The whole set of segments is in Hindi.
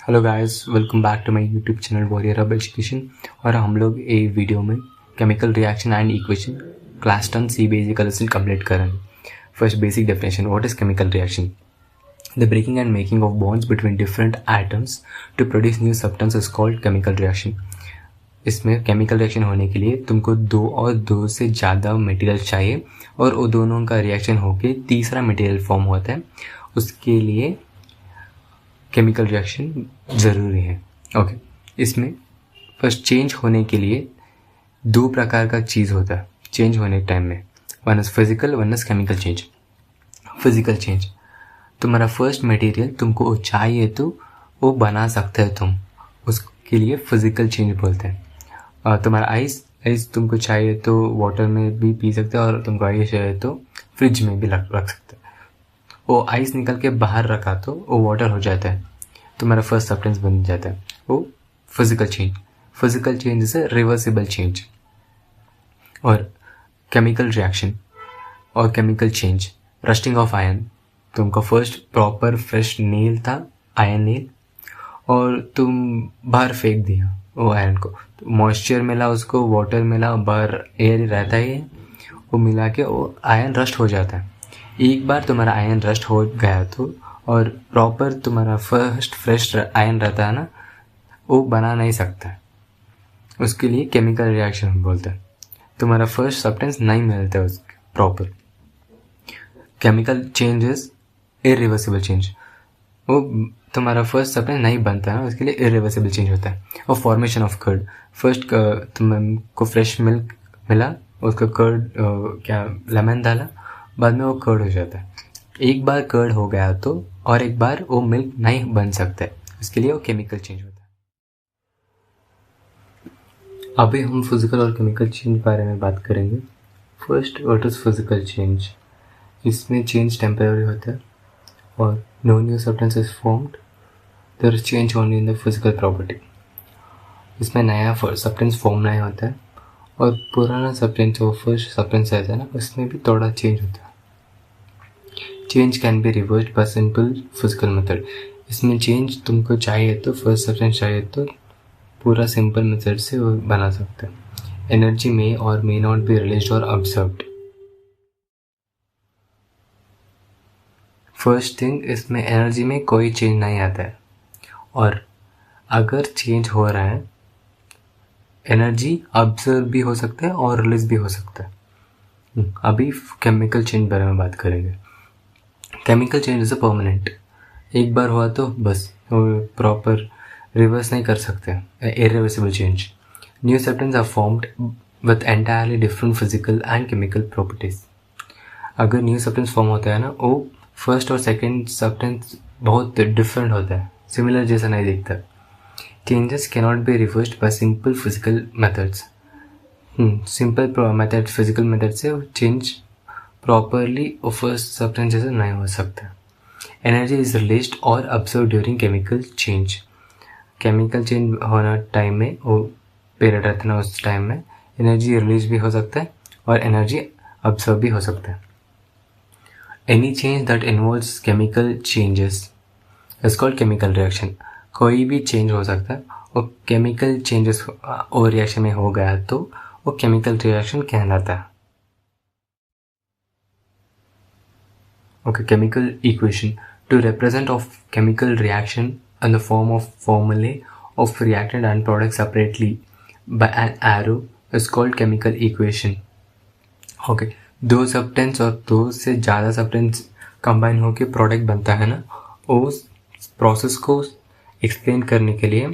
Hello guys, welcome back to my YouTube channel warrior of education. और हम लोग ये वीडियो में chemical reaction and equation class 10 सी बेसिक लेसन कंप्लीट करेंगे। First basic definition, what is chemical reaction? The breaking and making of bonds between different atoms to produce new substance is called chemical reaction. इसमें केमिकल रिएक्शन होने के लिए तुमको दो और दो से ज़्यादा मटेरियल चाहिए और वो दोनों का रिएक्शन होके तीसरा मटेरियल फॉर्म होता है। उसके लिए केमिकल रिएक्शन ज़रूरी है। ओके, इसमें फर्स्ट चेंज होने के लिए दो प्रकार का चीज़ होता है चेंज होने टाइम में। One is physical, one is chemical change. Physical change, तुम्हारा फर्स्ट मटेरियल तुमको चाहिए तो वो बना सकते हो तुम, उसके लिए फिजिकल चेंज बोलते हैं। तुम्हारा आइस तुमको चाहिए तो वाटर में भी पी सकते हो और तुमको आइस चाहिए तो फ्रिज में भी रख सकते हो। वो आइस निकल के बाहर रखा तो वो वाटर हो जाता है, तुम्हारा फर्स्ट सब्सटेंस बन जाता है। वो physical change. Physical change is a reversible change. और केमिकल रिएक्शन और chemical change, rusting of iron. तुमका फर्स्ट प्रॉपर फ्रेश नेल था, आयरन नेल, और तुम बाहर फेंक दिया वो आयरन को। मॉइस्चर मिला, उसको वाटर मिला, बाहर एयर रहता ही है, वो मिला के वो आयरन रस्ट हो जाता है। एक बार तुम्हारा आयरन रस्ट हो गया तो, और प्रॉपर तुम्हारा फर्स्ट फ्रेश आयरन रहता है ना, वो बना नहीं सकता है। उसके लिए केमिकल रिएक्शन बोलते हैं। तुम्हारा फर्स्ट सब्सटेंस नहीं मिलता है उसके proper. Chemical change is irreversible change. वो तुम्हारा फर्स्ट सब्सटेंस नहीं बनता है, उसके लिए इरिवर्सिबल चेंज होता है। और फॉर्मेशन ऑफ कर्ड, फर्स्ट तुमको फ्रेश मिल्क मिला, उसका कर्ड क्या लेमन डाला, बाद में वो कर्ड हो जाता है। एक बार कर्ड हो गया तो और एक बार वो मिल्क नहीं बन सकता है, इसके लिए वो केमिकल चेंज होता है। अभी हम फिजिकल और केमिकल चेंज बारे में बात करेंगे। First, what is physical change? इसमें चेंज टेम्पररी होता है और no new substance is formed, there is change only in the physical property. इसमें नया सब्सटेंस फॉर्म नहीं होता है और पुराना सब्सटेंस जो फर्स्ट सब्सटेंस रहता है ना, उसमें भी थोड़ा चेंज होता है। Change can be reversed by simple physical method. इसमें चेंज तुमको चाहिए तो, फर्स्ट सब्सटेंस चाहिए तो पूरा सिंपल मेथड से वो बना सकते हैं। एनर्जी में और मे नॉट बी रिलीज्ड और ऑब्जर्व्ड। फर्स्ट थिंग, इसमें एनर्जी में कोई चेंज नहीं आता है, और अगर चेंज हो रहा है एनर्जी ऑब्जर्व भी हो सकता है और रिलीज भी हो सकता है। अभी केमिकल चेंज बारे में बात करेंगे। Chemical change is a permanent. एक बार हुआ तो बस, प्रॉपर रिवर्स नहीं कर सकते, irreversible change. New substance are formed with entirely different physical and chemical properties. अगर न्यू सब्सटेंस फॉर्म होता है ना, वो फर्स्ट और सेकेंड सब्सटेंस बहुत डिफरेंट होता है, सिमिलर जैसा नहीं दिखता। Changes cannot be reversed by simple physical methods. Simple method, physical method से चेंज प्रॉपरली फर्स्ट सब्सटेंस जैसे नहीं हो सकता। एनर्जी इज रिलीज्ड और absorb during chemical change. Chemical change होना टाइम में, वो पीरियड रहता है ना, उस टाइम में एनर्जी रिलीज भी हो सकता है और एनर्जी अब्सर्व भी हो सकता है। Any change that involves chemical changes is called chemical reaction. कोई भी चेंज हो सकता है, और केमिकल चेंजेस और रिएक्शन में हो गया तो वो केमिकल रिएक्शन कहलाता है। Okay, chemical equation. To represent of chemical reaction in the form of formulae of reactant and product separately by an arrow is called chemical equation. Okay, दो सब्सटेंस और दो से ज़्यादा सब्सटेंस कंबाइन होके प्रोडक्ट बनता है ना, उस प्रोसेस को एक्सप्लेन करने के लिए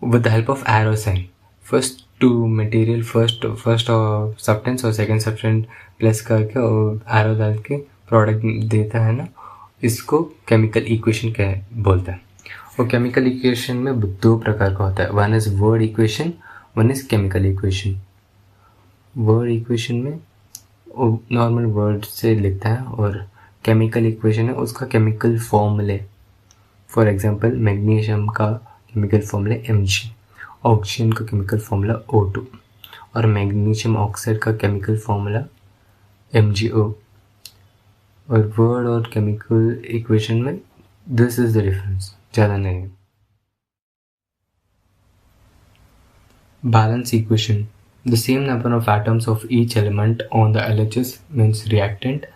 with the help of arrow sign, first two material, first substance और सेकेंड सब्सटेंस प्लस करके और एरो डाल के प्रोडक्ट देता है ना, इसको केमिकल इक्वेशन बोलता है। और केमिकल इक्वेशन में दो प्रकार का होता है, one is word equation, one is chemical equation. Word equation में वो नॉर्मल वर्ड से लिखता है, और केमिकल इक्वेशन है उसका केमिकल फॉर्मूले। फॉर एग्जांपल, मैग्नीशियम का केमिकल फॉर्मूला Mg, ऑक्सीजन का केमिकल फॉर्मूला O2, और मैग्नीशियम ऑक्साइड का केमिकल फॉर्मूला MgO। और वर्ड और केमिकल इक्वेशन में दिस इज द डिफरेंस, ज़्यादा नहीं है। Balance equation. The same number of atoms of each element on the LHS means reactant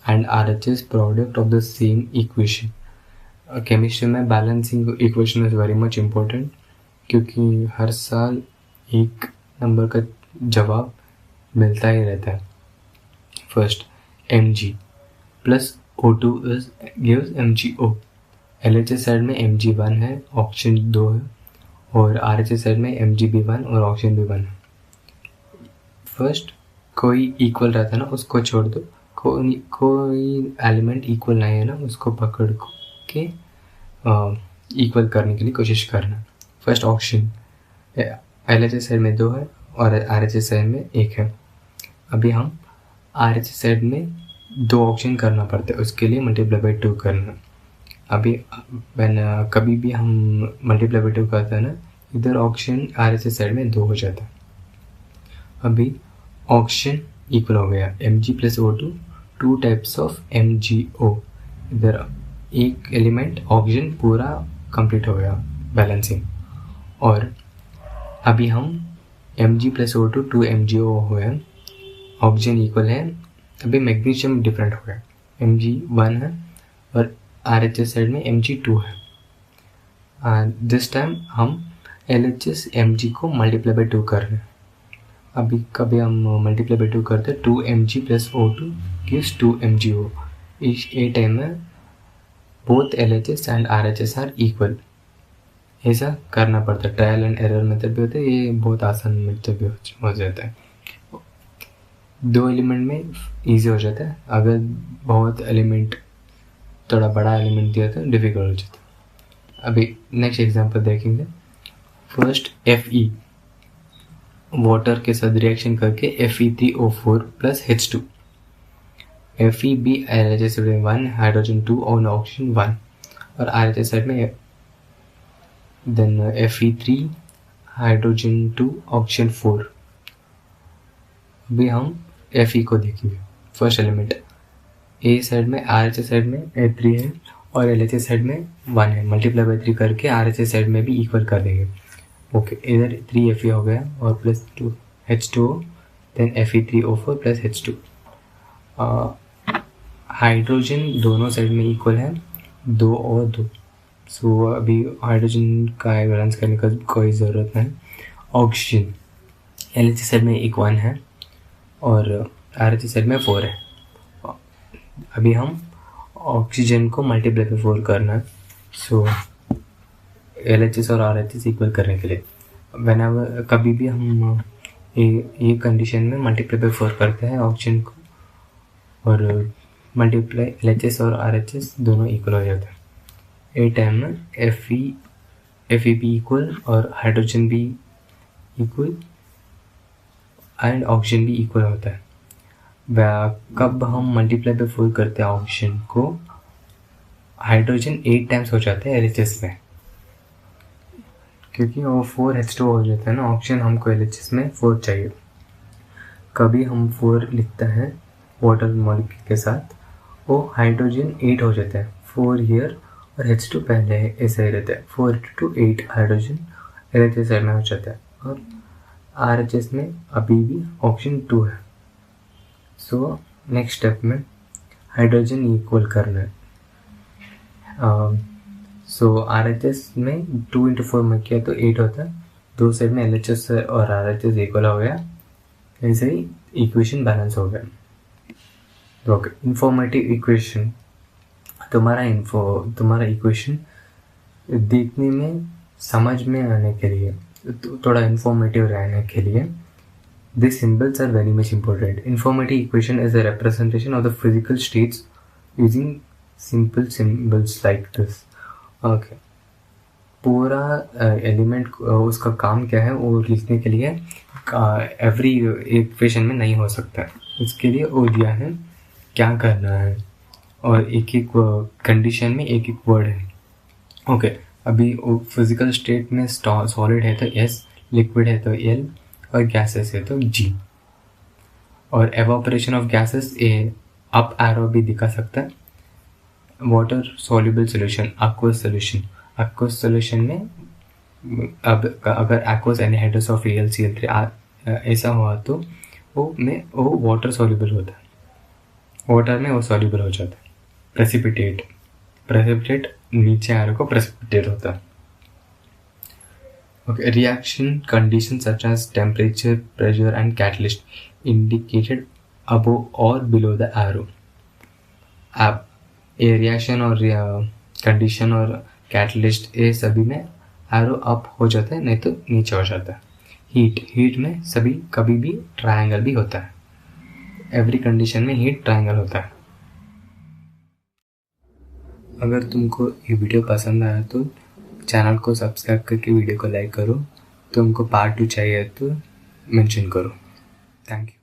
and RHS product of the same equation. Chemistry में balancing equation is very much important, क्योंकि हर साल एक नंबर का जवाब मिलता ही रहता है. First Mg plus O2 gives MgO. LHS side में Mg1 है, ऑक्सीजन 2 है, और RHS साइड में Mgb1 और ऑक्सीजन भी 1 है. फर्स्ट कोई इक्वल रहता है ना उसको छोड़ दो, कोई एलिमेंट इक्वल नहीं है ना उसको पकड़ के इक्वल करने के लिए कोशिश करना. फर्स्ट ऑक्सीजन LHS साइड में 2 है और RHS साइड में 1 है. अभी हम RHS साइड में 2 ऑक्सीजन करना पड़ता है, उसके लिए मल्टीप्लाई बाई 2 करना. अभी कभी भी हम मल्टीप्लाई बाई 2 करते हैं ना, इधर ऑक्सीजन RHS साइड में 2 हो जाता है. अभी ऑक्सीजन इक्वल हो गया Mg plus O2, 2 types of MgO. इधर एक एलिमेंट ऑक्सीजन पूरा कंप्लीट हो गया बैलेंसिंग. और अभी हम Mg प्लस O2 2 MgO हो गया, ऑक्सीजन इक्वल है. अभी मैग्नीशियम डिफरेंट हो गया, Mg1 है और RHS साइड में Mg2 है. दिस टाइम हम LHS Mg को मल्टीप्लाई बाई 2 कर रहे हैं. अभी कभी हम मल्टीप्लाई बाई 2 करते हैं, 2 Mg plus O2 gives 2 MgO. इस ए टाइम में both LHS and RHS are equal. ऐसा करना पड़ता है. ट्रायल एंड एरर मेथड भी होता है, ये बहुत आसान मेथड भी हो जाता है. 2 एलिमेंट में इजी हो जाता है, अगर बहुत एलिमेंट थोड़ा बड़ा एलिमेंट दिया तो डिफिकल्ट हो जाता है. अभी नेक्स्ट एग्जांपल देखेंगे. फर्स्ट Fe वाटर के साथ रिएक्शन करके Fe3O4 plus H2. Feb LHS side में 1, हाइड्रोजन 2 और ऑक्सीजन 1, और RHS साइड में देन Fe3 हाइड्रोजन 2 ऑक्सीजन 4. अभी हम Fe को देखेंगे. फर्स्ट एलिमेंट ए साइड में RHS साइड में 3 है और LHS साइड में 1 है. मल्टीप्लाई बाई 3 करके RHS साइड में भी इक्वल कर देंगे. ओके, इधर 3 Fe हो गया और plus 2 H2O, then Fe3O4 plus H2. Hydrogen दोनों साइड में इक्वल है, 2 और 2. सो अभी हाइड्रोजन का बैलेंस करने का कोई ज़रूरत नहीं. ऑक्सीजन LHS साइड में 1 है और RHS साइड में 4 है. अभी हम ऑक्सीजन को मल्टीप्लाई बाई 4 करना है. सो LHS और RHS इक्वल करने के लिए व्हेनेवर कभी भी हम ये कंडीशन में मल्टीप्लाई बाई 4 करते हैं ऑक्सीजन को, और मल्टीप्लाई LHS और RHS दोनों इक्वल हो जाता है. ए टाइम में Fe भी इक्वल और हाइड्रोजन भी इक्वल एंड ऑक्सीजन भी इक्वल होता है. कब हम मल्टीप्लाई बाई 4 करते हैं ऑक्सीजन को, हाइड्रोजन 8 टाइम्स हो जाता है LHS में, क्योंकि वो 4 H2 हो जाता है ना. ऑक्सीजन हमको LHS में 4 चाहिए. कभी हम 4 लिखते हैं वाटर मॉलिक्यूल के साथ, वो हाइड्रोजन 8 हो जाता है. 4 हियर और H2 पहले है, ऐसा ही रहता है. 4 to 8 हाइड्रोजन LHS साइड में हो जाता है और RHS में अभी भी ऑक्सीजन 2 है. सो नेक्स्ट स्टेप में हाइड्रोजन इक्वल करना है. सो RHS में 2 into 4 में किया तो 8 होता है. 2 साइड में LHS और RHS इक्वल हो गया, ऐसे ही इक्वेशन बैलेंस हो गया. Okay, informative equation. तुम्हारा इक्वेशन देखने में समझ में आने के लिए, थोड़ा इंफॉर्मेटिव रहने के लिए, these symbols are very much important. Informative equation is a representation of the physical states using simple symbols like this. Okay. पूरा एलिमेंट उसका काम क्या है वो लिखने के लिए एवरी इक्वेशन में नहीं हो सकता. इसके लिए वो दिया है क्या करना है, और एक एक कंडीशन में एक एक वर्ड है. ओके, अभी फिजिकल स्टेट में सॉलिड है तो S, लिक्विड है तो L, और गैसेस है तो G. और evaporation of gases A up arrow भी दिखा सकता है. Water soluble solution, aqueous solution में अब अगर एक्वस एनहाइड्रस ऑफ AlCl3 ऐसा हुआ तो वो वाटर सॉल्युबल होता है, वाटर में वो सॉल्युबल हो जाता है। प्रेसिपिटेट नीचे आ रहे को प्रेसिपिटेट होता है। Okay, reaction conditions such as temperature, pressure and catalyst indicated above or below the arrow. अब ये रिएक्शन और कंडीशन और कैटलिस्ट ये सभी में एरो अप हो जाता है, नहीं तो नीचे हो जाता है। हीट में सभी कभी भी ट्रायंगल भी होता है, एवरी कंडीशन में हीट ट्रायंगल होता है। अगर तुमको ये वीडियो पसंद आया तो चैनल को सब्सक्राइब करके वीडियो को लाइक करो। तुमको पार्ट 2 चाहिए तो मेंशन करो। Thank you.